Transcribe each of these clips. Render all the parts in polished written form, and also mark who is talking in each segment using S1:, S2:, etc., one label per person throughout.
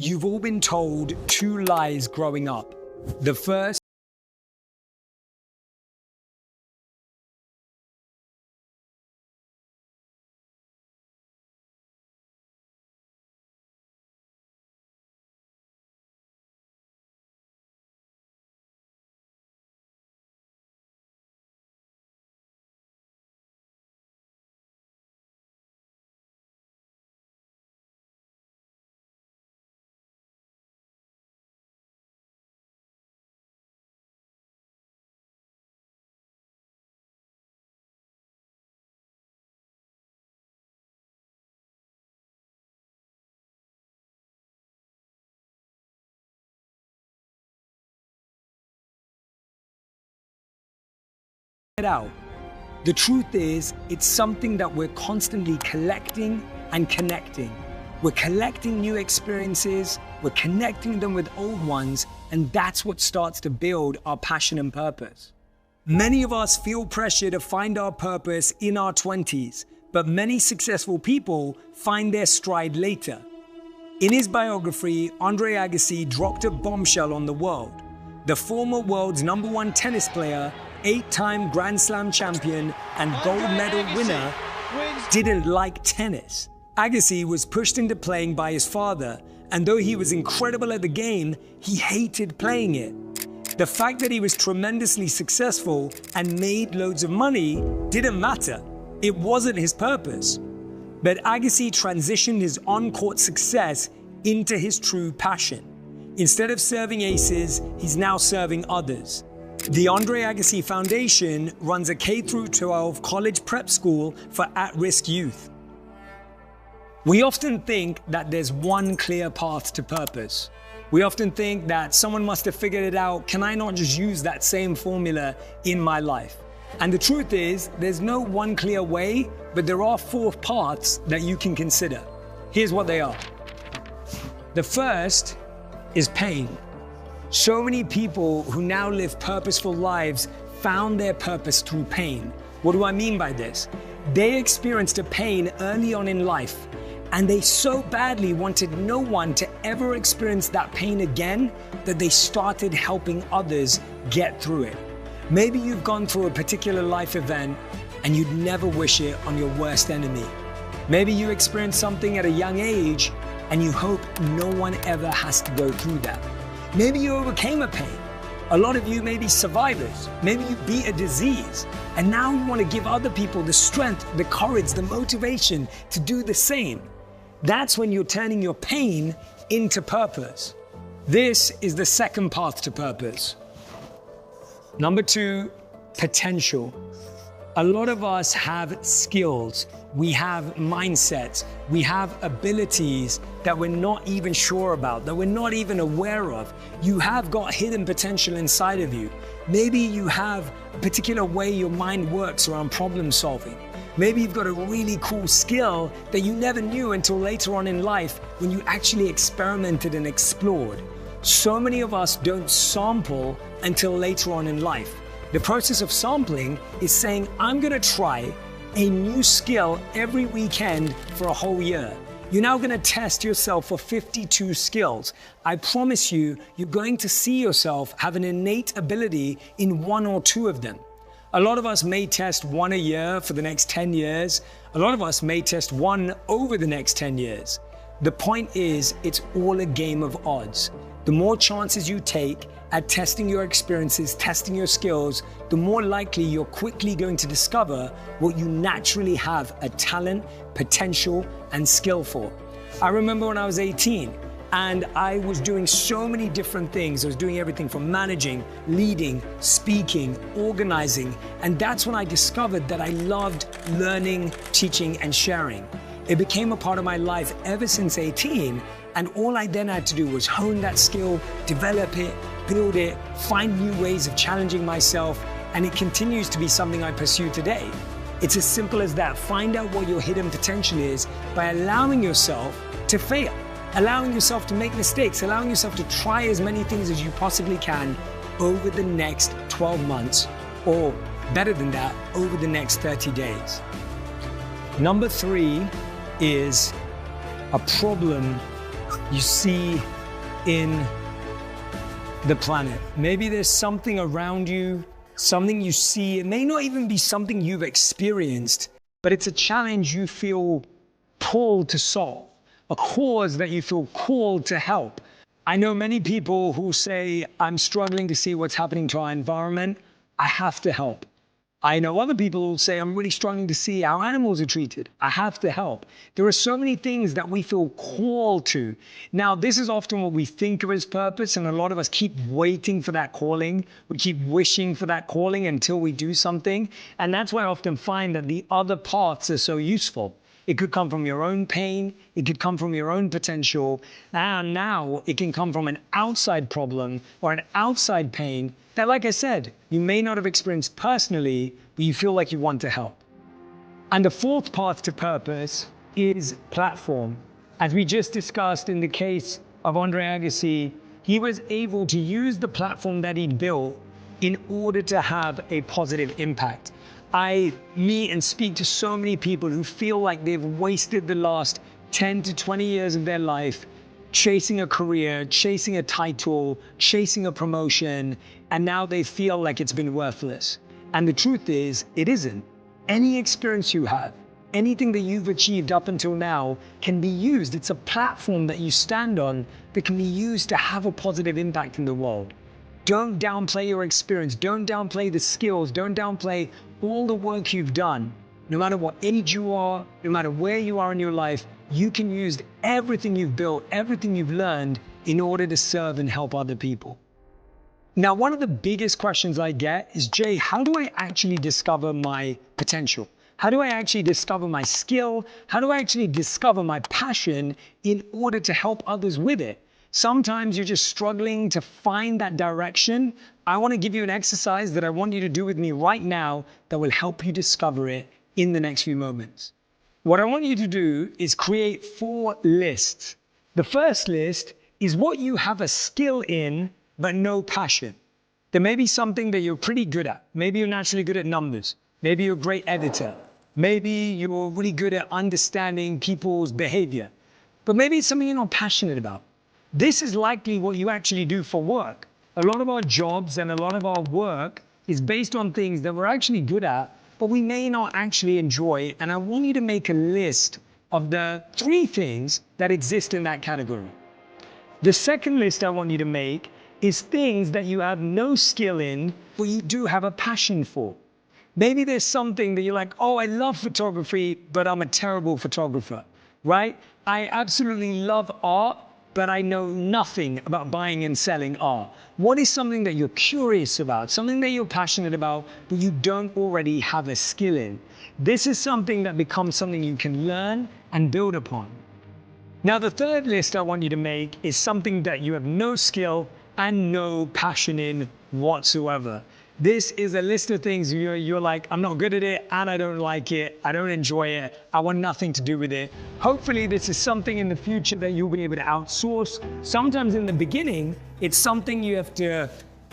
S1: You've all been told two lies growing up. The first, out. The truth is, it's something that we're constantly collecting and connecting. We're collecting new experiences, we're connecting them with old ones, and that's what starts to build our passion and purpose. Many of us feel pressure to find our purpose in our 20s, but many successful people find their stride later. In his biography, Andre Agassi dropped a bombshell on the world. The former world's #1 tennis player, 8-time Grand Slam champion and gold medal winner, didn't like tennis. Agassi was pushed into playing by his father, and though he was incredible at the game, he hated playing it. The fact that he was tremendously successful and made loads of money didn't matter. It wasn't his purpose. But Agassi transitioned his on-court success into his true passion. Instead of serving aces, he's now serving others. The Andre Agassi Foundation runs a K-12 college prep school for at-risk youth. We often think that there's one clear path to purpose. We often think that someone must have figured it out. Can I not just use that same formula in my life? And the truth is, there's no one clear way, but there are 4 paths that you can consider. Here's what they are. The first is pain. So many people who now live purposeful lives found their purpose through pain. What do I mean by this? They experienced a pain early on in life, and they so badly wanted no one to ever experience that pain again that they started helping others get through it. Maybe you've gone through a particular life event and you'd never wish it on your worst enemy. Maybe you experienced something at a young age and you hope no one ever has to go through that. Maybe you overcame a pain. A lot of you may be survivors. Maybe you beat a disease. And now you want to give other people the strength, the courage, the motivation to do the same. That's when you're turning your pain into purpose. This is the second path to purpose. Number 2, potential. A lot of us have skills, we have mindsets, we have abilities that we're not even sure about, that we're not even aware of. You have got hidden potential inside of you. Maybe you have a particular way your mind works around problem solving. Maybe you've got a really cool skill that you never knew until later on in life when you actually experimented and explored. So many of us don't sample until later on in life. The process of sampling is saying, I'm gonna try a new skill every weekend for a whole year. You're now gonna test yourself for 52 skills. I promise you, you're going to see yourself have an innate ability in 1 or 2 of them. A lot of us may test 1 a year for the next 10 years. A lot of us may test 1 over the next 10 years. The point is, it's all a game of odds. The more chances you take at testing your experiences, testing your skills, the more likely you're quickly going to discover what you naturally have a talent, potential, and skill for. I remember when I was 18 and I was doing so many different things. I was doing everything from managing, leading, speaking, organizing, and that's when I discovered that I loved learning, teaching, and sharing. It became a part of my life ever since 18, and all I then had to do was hone that skill, develop it, build it, find new ways of challenging myself, and it continues to be something I pursue today. It's as simple as that. Find out what your hidden potential is by allowing yourself to fail, allowing yourself to make mistakes, allowing yourself to try as many things as you possibly can over the next 12 months, or better than that, over the next 30 days. Number 3 is a problem you see in the planet. Maybe there's something around you, something you see. It may not even be something you've experienced, but it's a challenge you feel pulled to solve, a cause that you feel called to help. I know many people who say, I'm struggling to see what's happening to our environment. I have to help. I know other people who say, I'm really struggling to see how animals are treated. I have to help. There are so many things that we feel called to. Now, this is often what we think of as purpose, and a lot of us keep waiting for that calling. We keep wishing for that calling until we do something. And that's why I often find that the other paths are so useful. It could come from your own pain. It could come from your own potential. And now it can come from an outside problem or an outside pain that, like I said, you may not have experienced personally, but you feel like you want to help. And the fourth path to purpose is platform. As we just discussed in the case of Andre Agassi, he was able to use the platform that he'd built in order to have a positive impact. I meet and speak to so many people who feel like they've wasted the last 10 to 20 years of their life chasing a career, chasing a title, chasing a promotion, and now they feel like it's been worthless. And the truth is, it isn't. Any experience you have, anything that you've achieved up until now can be used. It's a platform that you stand on that can be used to have a positive impact in the world. Don't downplay your experience. Don't downplay the skills. Don't downplay all the work you've done. No matter what age you are, no matter where you are in your life, you can use everything you've built, everything you've learned in order to serve and help other people. Now, one of the biggest questions I get is, Jay, how do I actually discover my potential? How do I actually discover my skill? How do I actually discover my passion in order to help others with it? Sometimes you're just struggling to find that direction. I want to give you an exercise that I want you to do with me right now that will help you discover it in the next few moments. What I want you to do is create 4 lists. The first list is what you have a skill in, but no passion. There may be something that you're pretty good at. Maybe you're naturally good at numbers. Maybe you're a great editor. Maybe you're really good at understanding people's behavior. But maybe it's something you're not passionate about. This is likely what you actually do for work. A lot of our jobs and a lot of our work is based on things that we're actually good at, but we may not actually enjoy. And I want you to make a list of the 3 things that exist in that category. The second list I want you to make is things that you have no skill in, but you do have a passion for. Maybe there's something that you're like, oh, I love photography, but I'm a terrible photographer, right? I absolutely love art, but I know nothing about buying and selling art. What is something that you're curious about, something that you're passionate about, but you don't already have a skill in? This is something that becomes something you can learn and build upon. Now, the third list I want you to make is something that you have no skill and no passion in whatsoever. This is a list of things you're like, I'm not good at it, and I don't like it, I don't enjoy it, I want nothing to do with it. Hopefully this is something in the future that you'll be able to outsource. Sometimes in the beginning, it's something you have to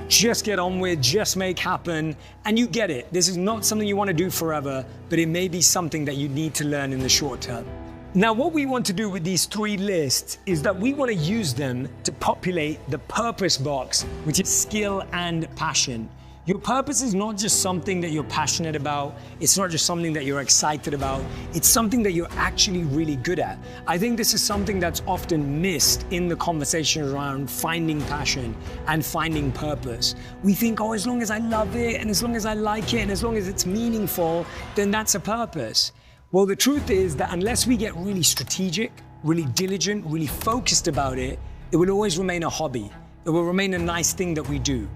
S1: just get on with, just make happen, and you get it. This is not something you want to do forever, but it may be something that you need to learn in the short term. Now, what we want to do with these 3 lists is that we want to use them to populate the purpose box, which is skill and passion. Your purpose is not just something that you're passionate about. It's not just something that you're excited about. It's something that you're actually really good at. I think this is something that's often missed in the conversation around finding passion and finding purpose. We think, oh, as long as I love it, and as long as I like it, and as long as it's meaningful, then that's a purpose. Well, the truth is that unless we get really strategic, really diligent, really focused about it, it will always remain a hobby. It will remain a nice thing that we do.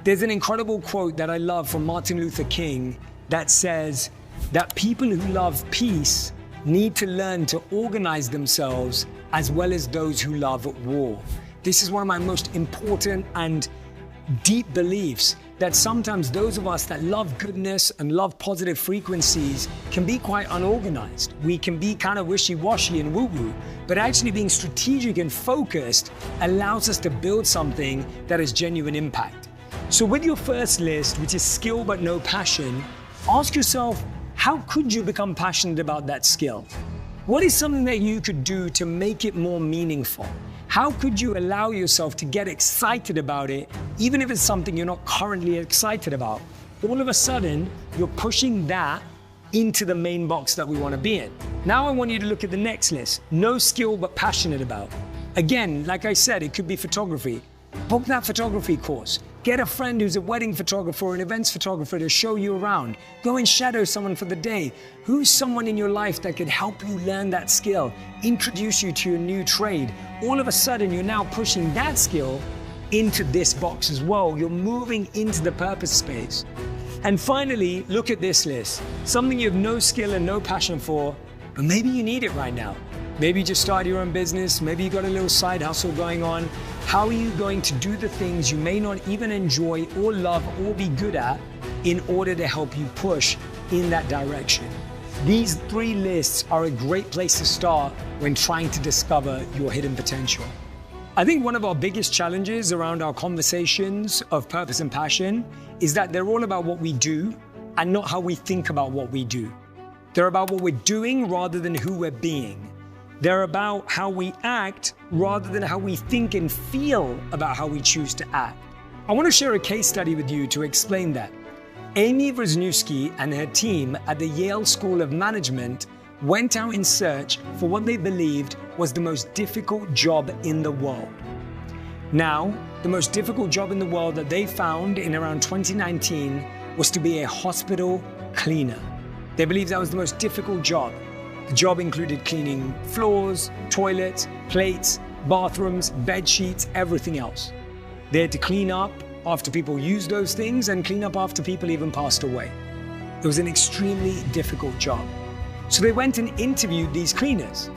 S1: There's an incredible quote that I love from Martin Luther King that says that people who love peace need to learn to organize themselves as well as those who love war. This is one of my most important and deep beliefs, that sometimes those of us that love goodness and love positive frequencies can be quite unorganized. We can be kind of wishy-washy and woo-woo, but actually being strategic and focused allows us to build something that has genuine impact. So with your first list, which is skill but no passion, ask yourself, how could you become passionate about that skill? What is something that you could do to make it more meaningful? How could you allow yourself to get excited about it, even if it's something you're not currently excited about? All of a sudden, you're pushing that into the main box that we want to be in. Now I want you to look at the next list. No skill but passionate about. Again, like I said, it could be photography. Book that photography course. Get a friend who's a wedding photographer or an events photographer to show you around. Go and shadow someone for the day. Who's someone in your life that could help you learn that skill, introduce you to a new trade? All of a sudden, you're now pushing that skill into this box as well. You're moving into the purpose space. And finally, look at this list. Something you have no skill and no passion for, but maybe you need it right now. Maybe you just started your own business. Maybe you got a little side hustle going on. How are you going to do the things you may not even enjoy or love or be good at in order to help you push in that direction? These 3 lists are a great place to start when trying to discover your hidden potential. I think one of our biggest challenges around our conversations of purpose and passion is that they're all about what we do and not how we think about what we do. They're about what we're doing rather than who we're being. They're about how we act rather than how we think and feel about how we choose to act. I want to share a case study with you to explain that. Amy Wrzniewski and her team at the Yale School of Management went out in search for what they believed was the most difficult job in the world. Now, the most difficult job in the world that they found in around 2019 was to be a hospital cleaner. They believed that was the most difficult job. The job included cleaning floors, toilets, plates, bathrooms, bed sheets, everything else. They had to clean up after people used those things and clean up after people even passed away. It was an extremely difficult job. So they went and interviewed these cleaners.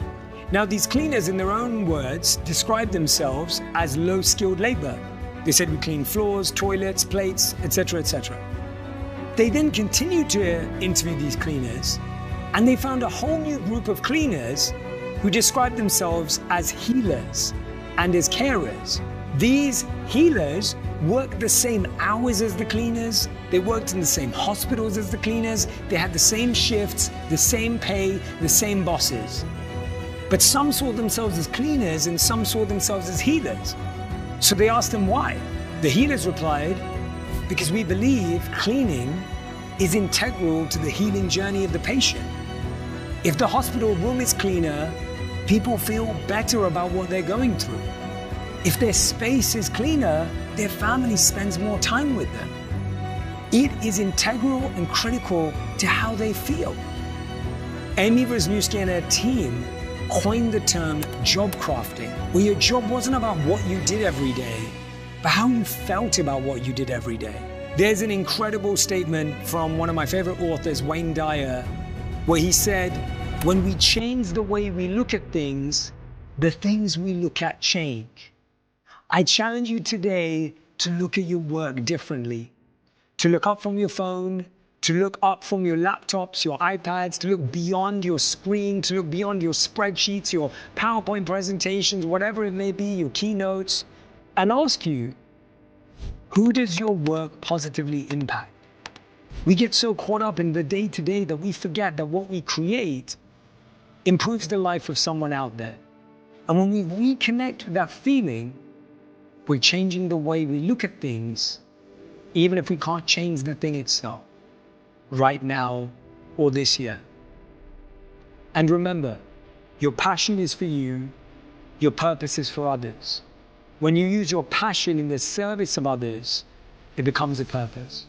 S1: Now, these cleaners, in their own words, described themselves as low-skilled labor. They said we clean floors, toilets, plates, etc., etc. They then continued to interview these cleaners, and they found a whole new group of cleaners who described themselves as healers and as carers. These healers worked the same hours as the cleaners, they worked in the same hospitals as the cleaners, they had the same shifts, the same pay, the same bosses. But some saw themselves as cleaners and some saw themselves as healers. So they asked them why. The healers replied, because we believe cleaning is integral to the healing journey of the patient. If the hospital room is cleaner, people feel better about what they're going through. If their space is cleaner, their family spends more time with them. It is integral and critical to how they feel. Amy Wrzniewski and her team coined the term job crafting, where your job wasn't about what you did every day, but how you felt about what you did every day. There's an incredible statement from one of my favorite authors, Wayne Dyer, where he said, when we change the way we look at things, the things we look at change. I challenge you today to look at your work differently, to look up from your phone, to look up from your laptops, your iPads, to look beyond your screen, to look beyond your spreadsheets, your PowerPoint presentations, whatever it may be, your keynotes, and ask you, who does your work positively impact? We get so caught up in the day-to-day that we forget that what we create improves the life of someone out there. And when we reconnect with that feeling, we're changing the way we look at things, even if we can't change the thing itself, right now or this year. And remember, your passion is for you, your purpose is for others. When you use your passion in the service of others, it becomes a purpose.